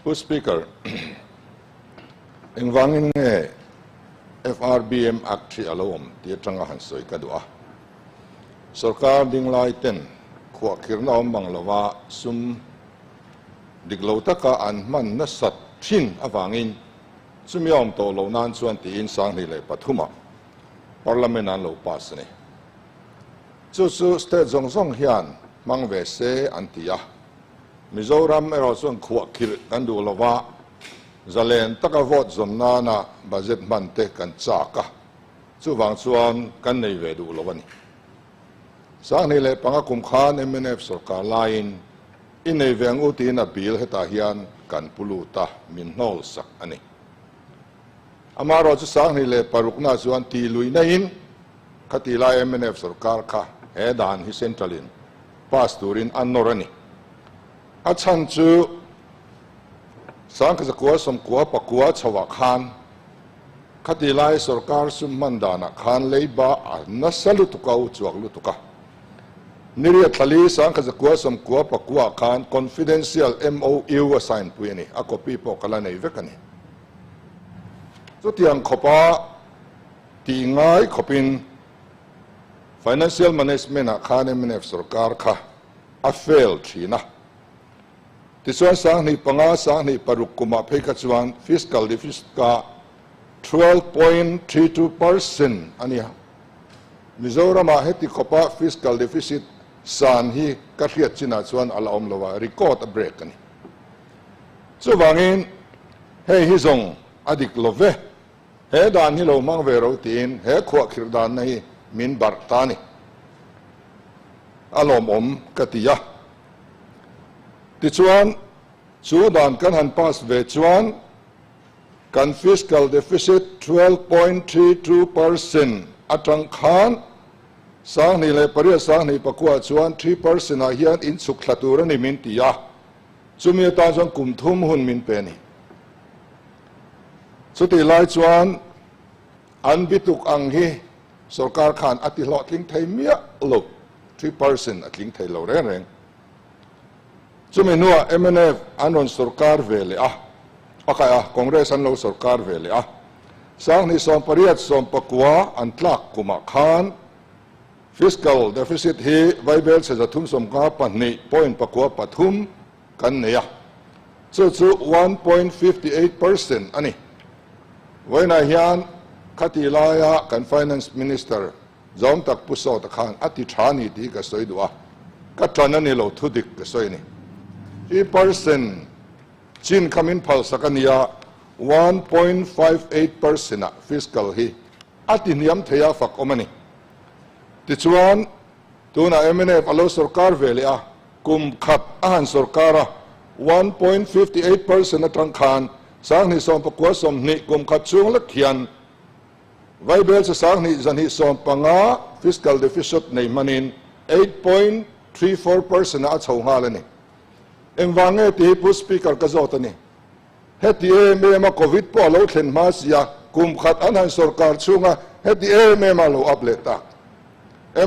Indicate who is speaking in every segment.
Speaker 1: ผู้ Speaker เอ็งวังเงี้ย FRBM Act ที่อารมณ์ที่จังหันสวยกันด้วยสุรการดิ่งไล่เต้นขวาขีดน้ำบังละว่าซุ่มดิกเหล่าตะกาอันมันนัสัตชินอวังอินซุ่มยอมโตเหล่านั้นส่วนที่อินสังนี่เลยปฐุมาพาร์ลิเมนต์นั้นเหล่าปัสนี่จู่สเตทจงส่งเฮียนมังเวเซอันที่ยามิโซรัมเอราส่วนขวาขีดกันดูละว่าจะเล่นตะกวอดจนนานะบัจเจตมันเตกันจากะจู่วังส่วนกันในเวดูละวันนี้สังนี่เลยปังกุมขานMNFสุรการไลน์อินในเวงอุตินาบิลเหตุเฮียนกันปุลุตามินโนลสักอันนี้อามาเราจะสังนี่เลยปรุกนาส่วนตีลุยในอินคติไล MNF สุรการค่ะเฮดานฮิเซนทรัลินพาสตูรินอันนอรันีอาชันจูสังก็จะกัวสมกัวปะกัวชวะขานคติไลสุรการสุมันดานะขานเลยบ้านัสลุตุกาอุจวกลุตุกานิริยทลีสังก็จะกัวสมกัวปะกัวขาน confidential MOU assign ปุยนี่อากอปีปอกกันในเวกันนี่สุดที่ยังขบะที่ง่ายขบิน financial management ขานMNF สุรการค่ะ a fail ทีนะที่ส่วนสังนี่ปังอาสังนี่ปรุกกุมาเพกจวน fiscal deficit กะ 12.32% อันนี้มิโซรามาเหตุขบะ fiscal deficit สานฮีกระเทียดจินาส่วนอัลอมลวา record a break กันนี่ส่วนวันนี้เฮ้ฮิซงอดีตลเวเฮ้ดานฮิโลมังเวโรตีนเฮ้ขวบขีดดานในมินบาร์ตานีอัลอมกติยาที่ชวนสูดานกันหันปัสเวชวนกัน fiscal deficit 12.32% อัตรังคานสังนี่เลยปริยสังนี่ปะกว่าชวน 3% อาเฮียนอินสุขลัตุรนิมินติยาจุมีตาจงกุมทุ่มหุ่นมินเป็นนี่สุดที่ไล่ชวนอันบิตุกอังฮีสุรการขานอติหลอดลิงไทยเมียลบ 3% อัตลิงไทยเราเร่งจุมีนัว MNF อันนนสุรการเวลีอ่ะโอเคอ่ะคอนเกรสอันเราสุรการเวลีอ่ะสังนี่ส่งปริยัติส่งปะกว่าอันตลักกุมาขาน fiscal deficit ฮีไวเบลเสจะทุ่มสมกาปันนี่ point ปะกว่าปัทุมกันเนี่ยจู่ 1.58% อันนี้ไว้ในยานคติลายะกัน finance minister จอมตักผู้สอดขานอธิษฐานีที่กระสวยดูอ่ะกัจจันนี่เราทุดิกกระสวยนี่ 3% จีนคำอินพัลสักนี่อ่ะ 1.58% fiscal ฮีอธินิยมเทียฟักอมันนี่ที่ชวนตัวน่ะ MNF อโลสุรการเวลีอ่ะกุมขัดอาหารสุรการะ 1.58% ตรังคานสังนิสอมปะกัวสมนิกุมขัดช่วงเล็กเขียนไวเบลสังนิจันนิสอมปังอา fiscal deficit ในมันนิน 8.34% อาชาวงาเลยนี่เอ็มวังเอที่ผู้สปีกเกอร์กระโจตนี่เฮติเอเมมาโควิดพอเราเห็นมาเสียกุมขัดอาหารสุรการช่วงเฮติเอเมมาเราอัปเลตา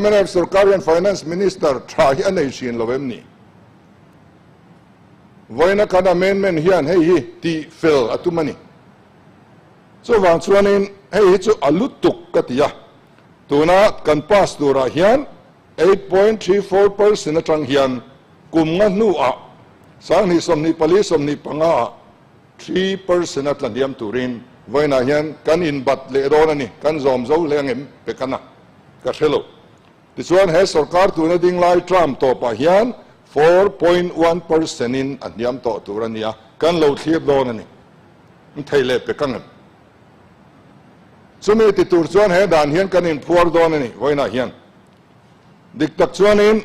Speaker 1: MNF สุรการยัน finance minister ทรายอันไหนชินเราเอ็มนี่ไว้นักการเมืองเฮียนให้ที่เฟลอัตุมันนี่ส่วนวันส่วนนี้ให้จู่อลุตุกกติยาตัวนักการพาสตัวเฮียน 8.34% ทางเฮียนกุมงันนูอ่ะสังนิสมนิปลีสมนิปังอ่ะ 3% ตันเดียมตุรินไว้นาเฮียนกันอินบัตเลโรนันนี่กันจอมเจ้าเลี้ยงเอ็มเปกันนะกัเทโลที่ส่วนให้สุรการตัวนั้นดิ่งไล่ทรัมป์ต่อไปเฮียน 4.1% อินอันเดียมต่อตัวนี้อ่ะกันเราเทียบโดนนี่มันไทยเล็บเปกันกันสมัยที่ตัวส่วนให้ด่านเฮียนกันอินพัวโดนนี่ไว้นาเฮียนดิกตักส่วนอิน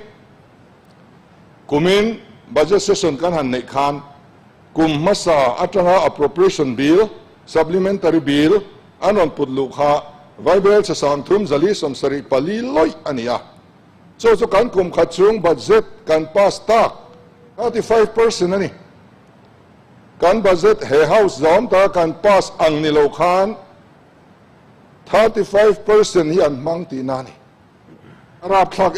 Speaker 1: กุมินบัจเจตเซสชันกันหันในคานกุมมาซาอัตรา appropriation bill supplementary bill อันนั้นปุดลูกค้าไวเบลจะสั่งทุ่มจลีสมสริปลีลอยอันนี้อ่ะจู่กันกุมขัดช่วงบัจเจตกันพาสตัก 35% อันนี้กันบัจเจตเฮเฮาส์จอมตากันพาสอังนิโลคาน 35% ยันมังตีนานี่รับพลัก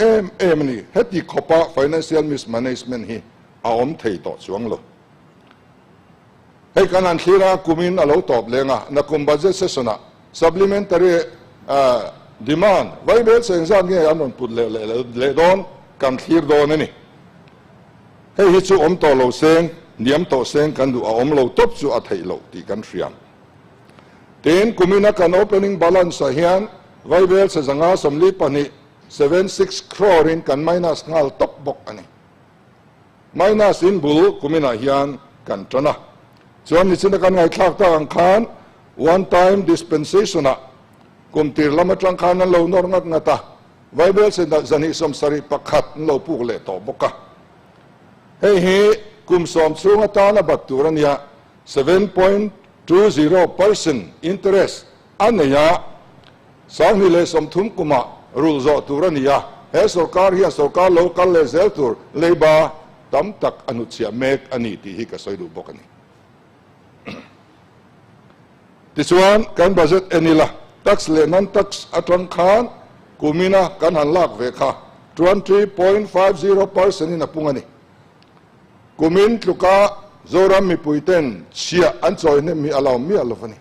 Speaker 1: นี่เฮติขบะ financial mismanagement ฮีเอาอมเทต่อช่วงเลย hei kan an thira kumin alo top lenga na kum budget session a supplementary demand vai bel seng zan nge anon put le don kan thir don ani hei hi chu om to lo seng niam to seng kan du a om lo top chu a thei lo ti kan hriam ten kumina kan opening balance a hian vai bel se zanga somli pani 76 crore in kan minus ngal top bok ani minus in bul kumina hian kan trana chuan ni china kan ngai thlak ta ang khan one time dispensation a kum tir lama tang khan an lo nor ngat ngata vai bel se da zani som sari pakhat lo puk le to boka hei hi kum som chunga ta na baturania 7.20% interest anaya sang le som thum kuma rule zo turania he sarkar hi sarkar local le zel tur leba tam tak anuchia mek ani ti hi ka soidu bokani tichuan kan budget enila tax le non tax atang khan kumina kan han lak ve kha 23.50% in apungani kumin tluka zoram mi puiten chia an choi ne mi alaw mi alofani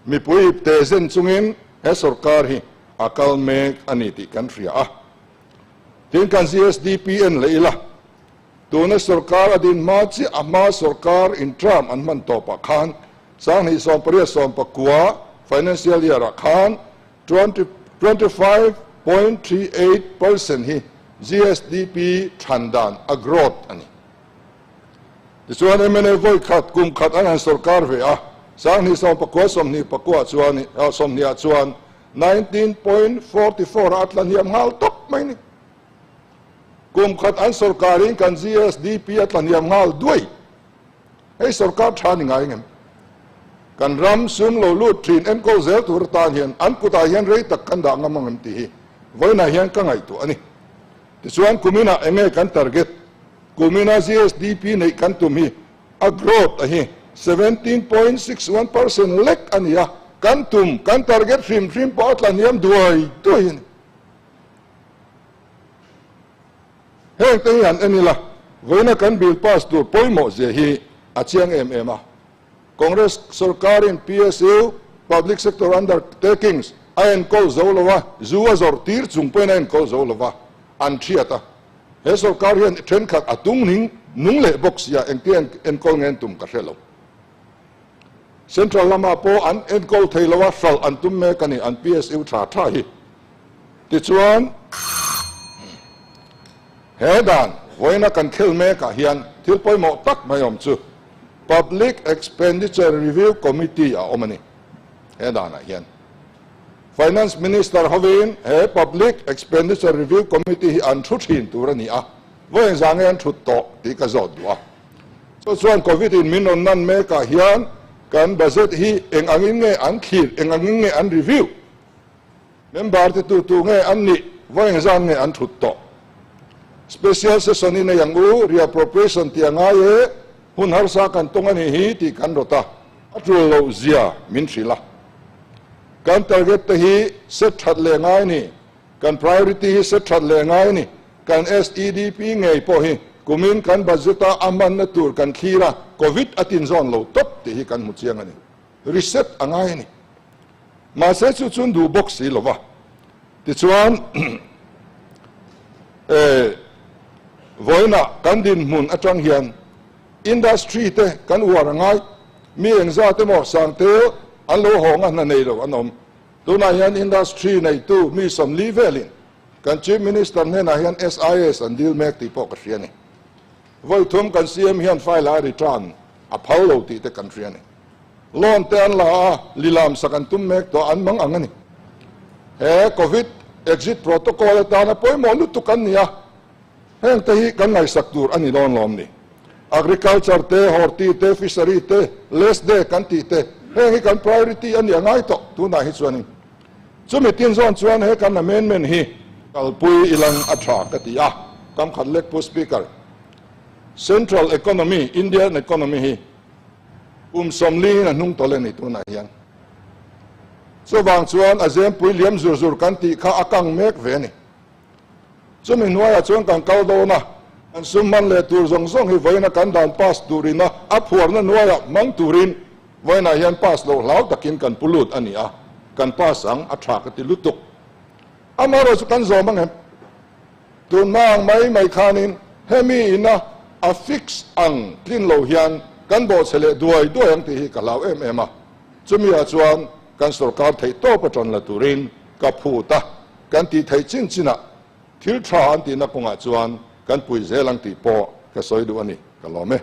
Speaker 1: mi pui te zen chungin he sarkar hi akal mek ani ti kan ria a tin kan CSDPN leila tuna sarkar adin ma chi ama sarkar in tram an man to pa khan sang hi som priya som pa kwa financial year khan 25.38% hi GSDP thandan agrot ani tichuan emene voi khat kum khat an sarkar ve a sang hi som pa kwa som ni pa kwa chuan som nia chuan 19.44 atlan hiam ngal top mai ni kum khat an sarkarin kan GSDP atlan hiam ngal duai ei sarkar thani ngai ngem kan ram sum lo lu thin en ko zel tur tan hian an kuta hian rei tak kan da ngamangam ti hi voina hian ka ngai tu ani tichuan kumina enge kan target kumina GSDP nei kan tumi a growth a hi 17.61% lek ania kan tum kan target trim pot lan yam duai tuin heng te hian enila voina kan bill pass tu poimo je hi achiang a Congress sarkarin PSU public sector undertakings ayan ko zolova zuwa zor tir chungpen ayan ko zolova an thiata he sarkar hian thren khat atung ning nung le box ya engtian en ko ngen tum ka hrelo central lama po an en ko theilowa sal an tum me kani an PSU tha hi tichuan he dan voina kan khel me ka hian thil poimo tak mayom chu Public Expenditure Review Committee a omani he dana hian Finance Minister hovin he Public Expenditure Review Committee hi an thuthin turani a voin zangen thut to ti ka zot dua so chuan covid in minon nan me ka hian kan budget hi eng angin nge an khir eng angin nge an review member te tu nge an ni voin zang nge an thut to special session in yang u reappropriation ti anga ye hun har sa kan tongan hi ti kan rota atul lo zia min thila kan target te hi set that le ngai ni kan priority hi set that le ngai ni kan SEDP ngei po hi kumin kan budgeta aman na tur kan khira covid atin zon lo top te hi kan mu chiang ani reset angai ni ma se chu chun du box si lova ti chuan voina kan din mun atang hian industry te kan war ngai mi eng za te mo sang te an lo hong an nei lo anom tu na hian industry nei tu mi som li velin kan chief minister ne na hian SIS an deal mek ti po ka riani voi thum kan CM hian file a return a paulo ti te kan riani loan te an la lilam sakan tum mek to an mang angani he covid exit protocol ta na poi mo lu tu kan nia heng te hi kan ngai sak tur ani don lom ni agriculture te horti te fishery te less de kan ti te he kan priority ani angai to tu na hi chuani chumi tin zon chuan he kan amendment hi kalpui ilang atha ka ti a kam khat lek pu speaker central economy Indian economy hi somli na nung tole ni tu na hian so bang chuan azem pui liam zur kan ti kha akang mek ve ni chumi nuaya chuan kan kal do na an summan le tur zong zong hi voina kan dan pass turina a phuar na nuaya mang turin voina hian pass lo hlau takin kan pulut ani a kan pass ang a thak ti lutuk amaro chu kan zo mang hem tun mang mai khanin hemi ina a fix ang tlin lo hian kan bo chele duai ang ti hi kalau em a chumi a chuan kan sarkar thei to patron la turin ka phuta kan ti thei chin china thil tha an ti na konga chuan kan pui zelang ti po ka soi du ani ka lo me